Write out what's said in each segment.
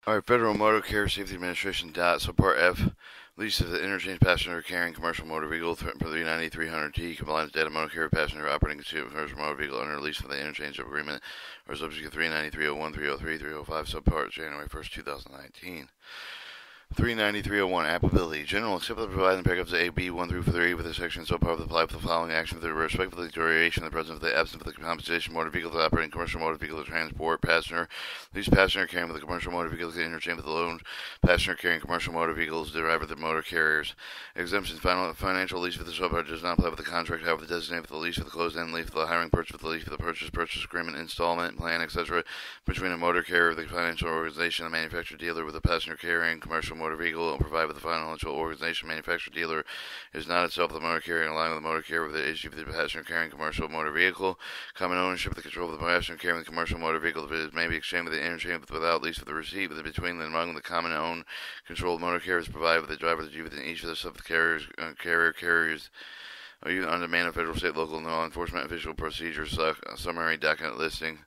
All right, Federal Motor Carrier Safety Administration dot subpart F. Lease of the interchange passenger carrying commercial motor vehicle for 390-300T compliance data motor carrier passenger operating commercial motor vehicle under lease for the interchange agreement or subject to 390-301, 303, 305 subpart January 1st, 2019. 39301 Applicability. General, except for the provided in paragraphs A, B, 1 through 3 with the section subpart apply for the following action for the respect for the duration of the presence of the absence of the compensation motor vehicle to operating commercial motor vehicle to transport passenger, lease passenger carrying with the commercial motor vehicle to interchange with the loan passenger carrying commercial motor vehicles derived with the motor carriers. Exemptions. Financial lease for the subpart does not apply with the contract, however, the designated for the lease for the closed-end lease for the hiring purchase for the lease for the purchase agreement, installment plan, etc. between a motor carrier, the financial organization, and manufacturer dealer with a passenger carrying commercial motor vehicle and provide with the financial organization manufacturer dealer is not itself the motor carrier in line with the motor carrier with the issue of the passenger carrying commercial motor vehicle. Common ownership of the control of the passenger carrying the commercial motor vehicle may be exchanged with the interchange without lease for the receipt between and among the common owned controlled motor carriers provided with the driver within each of the sub-carriers carriers on demand of federal, state, local, and law enforcement official procedures, summary document listing.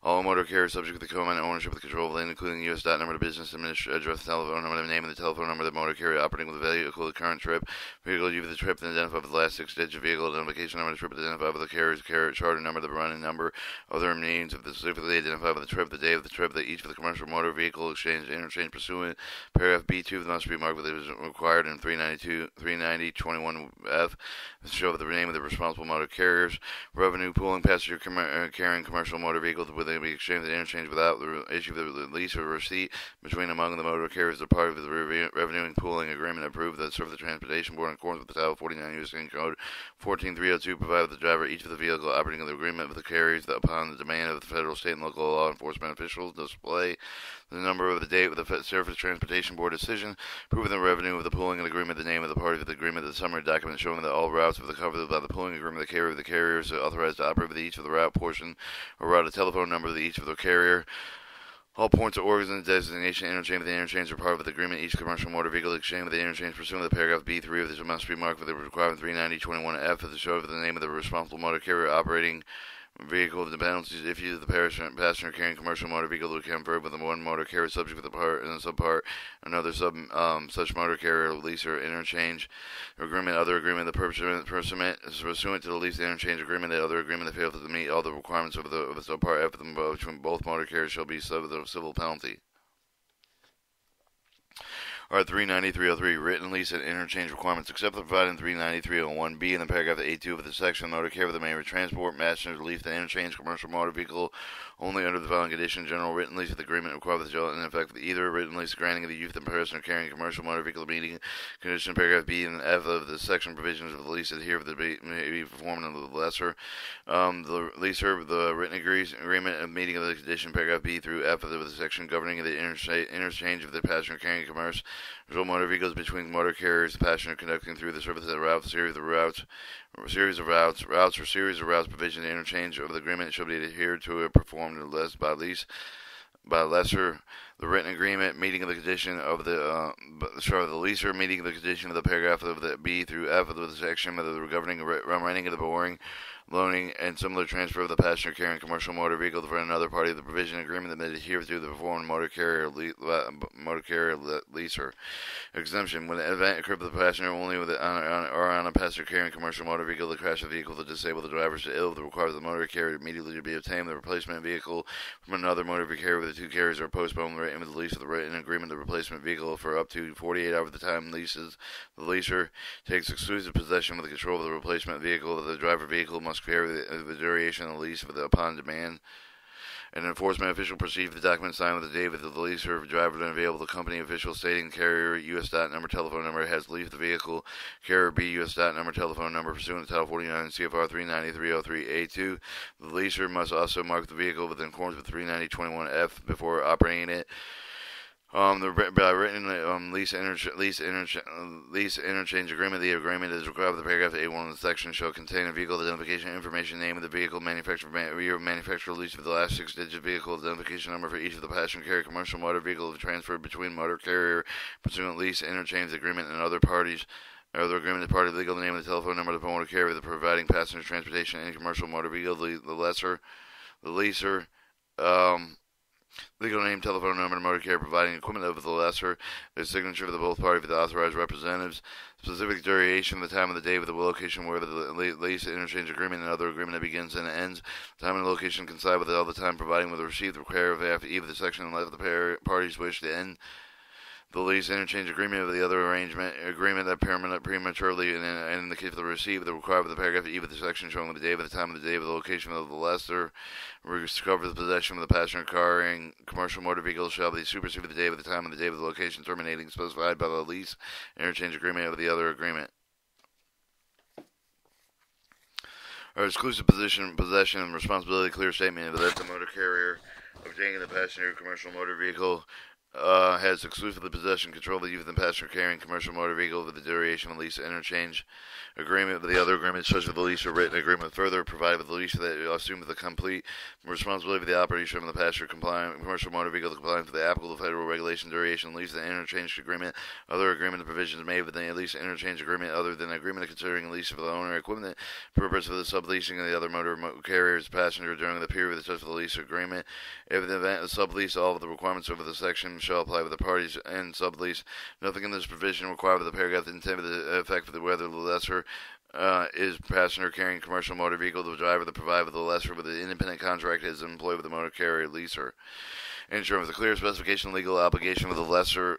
All motor carriers subject to the common ownership of the control of land, including U.S. number, the business address, telephone number, the name of the telephone number, the motor carrier operating with the vehicle, the current trip, vehicle due for the trip, and identified with the last 6 digits of vehicle identification number, the trip identified with the carrier's charter number, the running number, other means of the specifically identified with the trip, the day of the trip, that each for the commercial motor vehicle exchange interchange pursuant. Paragraph B2 must be marked with it is required in 390-21F to show the name of the responsible motor carriers. Revenue pooling passenger carrying commercial motor vehicles with they be exchanged and interchanged without the issue of the lease or receipt between among the motor carriers the part of the revenue and pooling agreement approved that serve the Transportation Board in accordance with the Title 49 U.S. Code 14302 provided the driver each of the vehicle operating the agreement with the carriers that upon the demand of the federal, state, and local law enforcement officials display the number of the date with the Surface Transportation Board decision, proving the revenue of the pooling agreement, the name of the party of the agreement, the summary document showing that all routes of the covered by the pooling agreement, the carriers are authorized to operate with each of the route portion or route a telephone number of each of the carrier. All points of origin, designation, interchange with the interchange are part of the agreement. Each commercial motor vehicle exchange with the interchange pursuant to the paragraph B3 of this must be marked with the requirement 390-21F to show the name of the responsible motor carrier operating vehicle. The penalties if you the passenger carrying commercial motor vehicle to convert with the one motor carrier subject with the part and the subpart another such motor carrier lease or interchange agreement other agreement the pursuant to the lease interchange agreement the other agreement that fails to meet all the requirements of the subpart F between both motor carriers shall be subject to civil penalty. Are 39303 written lease and interchange requirements except for provided in 39301B in the paragraph A2 of the section motor carrier that may transport passengers lease the interchange commercial motor vehicle only under the following condition. General written lease with agreement required with the in effect with either written lease granting of the youth and person or carrying commercial motor vehicle meeting condition paragraph B and F of the section provisions of the lease adhere with the may be performed under the lesser the leaser the written agreement of meeting of the condition paragraph B through F of the section governing the interchange of the passenger carrying commercial motor vehicles between motor carriers, the passenger conducting through the service of the route, series of routes provision, provision, interchange of the agreement shall be adhered to or performed unless by lesser the written agreement meeting of the condition of the leaser meeting of the condition of the paragraph of the B through F of the section of the governing running of the boring loaning and similar transfer of the passenger carrying commercial motor vehicle for another party of the provision agreement that may adhere to the performed motor carrier leaser. Exemption. When the event occurred with the passenger only with on a passenger carrying commercial motor vehicle, the crash of the vehicle to disable the drivers to ill, the requires the motor carrier immediately to be obtained, the replacement vehicle from another motor carrier with the two carriers are postponed the with the lease of the written agreement the replacement vehicle for up to 48 hours of the time leases. The leaser takes exclusive possession of the control of the replacement vehicle. The driver vehicle must carry the duration of the lease upon demand. An enforcement official proceeds with the document signed with the date of the leaser driver to unveil the company official stating carrier U.S. number telephone number has leased the vehicle carrier B U.S. number telephone number pursuant to Title 49 CFR 39303A2. The leaser must also mark the vehicle within accordance with 390-21F before operating it. The written lease interchange agreement. The agreement is required. The paragraph A1 of the section shall contain a vehicle identification information, name of the vehicle, year of manufacturer, lease for the last 6 digits vehicle identification number for each of the passenger carrier commercial motor vehicle transferred between motor carrier pursuant lease interchange agreement and other parties. Other agreement, the party legal, the name of the telephone number of the motor carrier, the providing passenger transportation, any commercial motor vehicle, the leaser, Legal name, telephone number, and motor carrier providing equipment of the lessor. Their signature of the both parties for the authorized representatives. Specific duration, the time of the day, with the location where the lease, interchange agreement, and other agreement that begins and ends. Time and location coincide with all the time providing with the receipt, the require after either the section unless the parties wish to end the lease, interchange agreement, of the other agreement that prematurely, and in the case of the receipt, the required of the paragraph, either the section showing the day, the time of the day, of the location of the lessor, recover the possession of the passenger car and commercial motor vehicle shall be superseded the day, of the time of the day, of the location terminating specified by the lease, interchange agreement, of the other agreement. Our exclusive possession, and responsibility clear statement that the motor carrier obtaining the passenger commercial motor vehicle has exclusively possession, control of the use of the passenger carrying commercial motor vehicle with the duration of the lease interchange agreement with the other agreement, such as the lease or written agreement. Further, provided with the lease that assumes the complete responsibility for the operation of the passenger commercial motor vehicle, the compliance with the applicable federal regulation, duration, lease, the interchange agreement, other agreement, provisions made within the lease interchange agreement, other than agreement considering lease of the owner equipment, purpose of the subleasing of the other motor carrier's passenger during the period of the lease agreement. If in the event of sublease, all of the requirements of the section shall apply with the parties and sublease. Nothing in this provision required with the paragraph intended the effect of whether the lessor is passenger carrying commercial motor vehicle, the driver that provide with the lessor with the independent contract is employed with the motor carrier leaser. Ensuring with a clear specification of legal obligation of the lessor.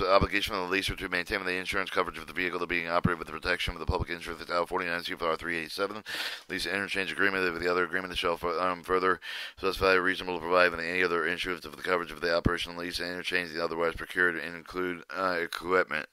Obligation of the leaser to maintain the insurance coverage of the vehicle to being operated with the protection of the public interest of Title 49 CFR 387. Lease interchange agreement with the other agreement that shall further specify reasonable to provide with any other insurance of the coverage of the operation lease and interchange the otherwise procured and include equipment.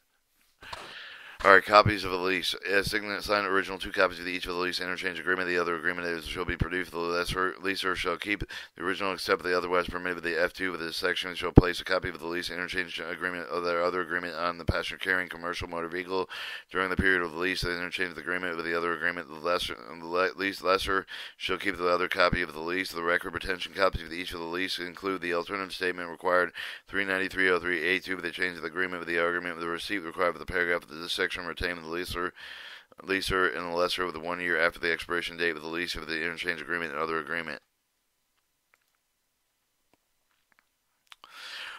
Alright, copies of the lease. Signed original 2 copies of each of the lease interchange agreement. The other agreement shall be produced. The leaser shall keep the original except the otherwise permitted with the F2 with this section. Shall place a copy of the lease interchange agreement of their other agreement on the passenger carrying commercial motor vehicle during the period of the lease. The interchange agreement with the other agreement. The lease lessor shall keep the other copy of the lease. The record retention copies of each of the lease include the alternative statement required 39303A2 with the change of the agreement with the agreement with the receipt required for the paragraph of this section. Retaining the leaser and the lessor with 1 year after the expiration date of the lease of the interchange agreement and other agreement.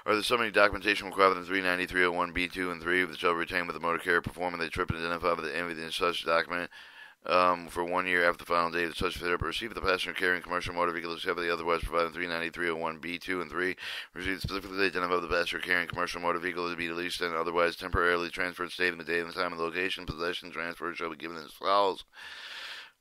Or the summary documentation required within 39301 B2 and 3 which shall retain with the motor carrier performing the trip and identify with the end in such document for 1 year after the final date of such fit up, receive the passenger carrying commercial motor vehicle except for the otherwise provided 39301 B2 and 3. Receive specifically identify the passenger carrying commercial motor vehicle to be leased and otherwise temporarily transferred, stating the date and the time and the location. Possession transfer shall be given as follows.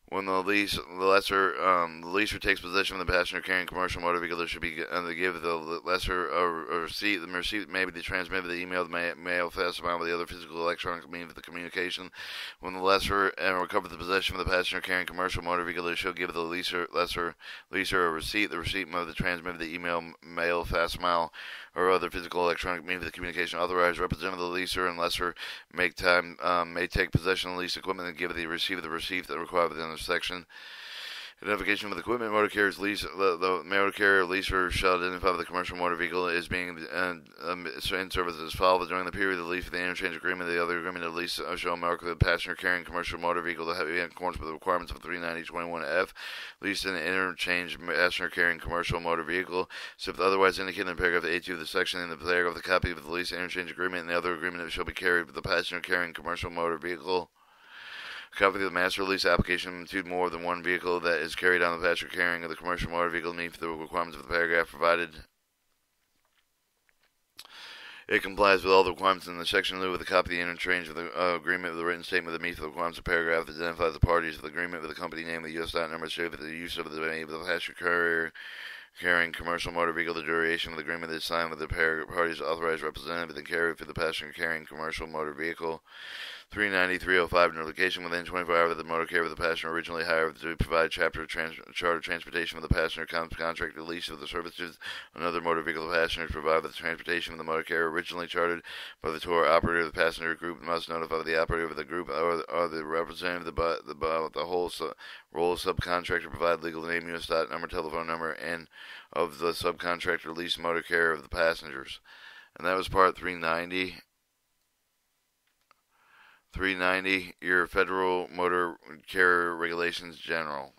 When the leaser takes possession of the passenger carrying commercial motor vehicle, there should be give the lessor a receipt. The receipt may be transmitted via email, mail, fax amount, with the other physical electronic means of the communication. When the lessor recovers the possession of the passenger carrying commercial motor vehicle, they shall give the leaser a receipt. The receipt may be transmitted via email, mail, fax mail, or other physical electronic means of the communication. Authorized representative of the leaser and lessor may take possession of the lease equipment and give the receiver the receipt that required within the section. Identification of the equipment. Motor carrier's lease. The motor carrier leaser shall identify the commercial motor vehicle is being in service as follows. During the period of the lease of the interchange agreement, the other agreement of lease shall mark the passenger carrying commercial motor vehicle to have in accordance with the requirements of 39021F. Lease and interchange passenger carrying commercial motor vehicle. So if otherwise indicated in paragraph A2 of the section, in the paragraph the copy of the lease interchange agreement and the other agreement that shall be carried with the passenger carrying commercial motor vehicle. A copy of the master lease application include more than one vehicle that is carried on the passenger carrying of the commercial motor vehicle meet the requirements of the paragraph provided. It complies with all the requirements in the section in lieu with a copy of the interchange of the agreement with the written statement that meets the requirements of the paragraph that identifies the parties of the agreement with the company name, the U.S. dot number, showing the use of the name of the passenger carrier carrying commercial motor vehicle, the duration of the agreement is signed with the parties authorized representative and carried for the passenger carrying commercial motor vehicle. 39305 notification within 24 hours of the motor carrier with the passenger originally hired to provide charter transportation of the passenger contract the lease of the services another motor vehicle passengers provide with the transportation of the motor carrier originally chartered by the tour operator of the passenger group must notify the operator of the group or the representative about the whole role of subcontractor provide legal name, U.S. dot number, telephone number, and of the subcontractor lease motor carrier of the passengers. And that was part 390. 390, your Federal Motor Carrier Regulations General.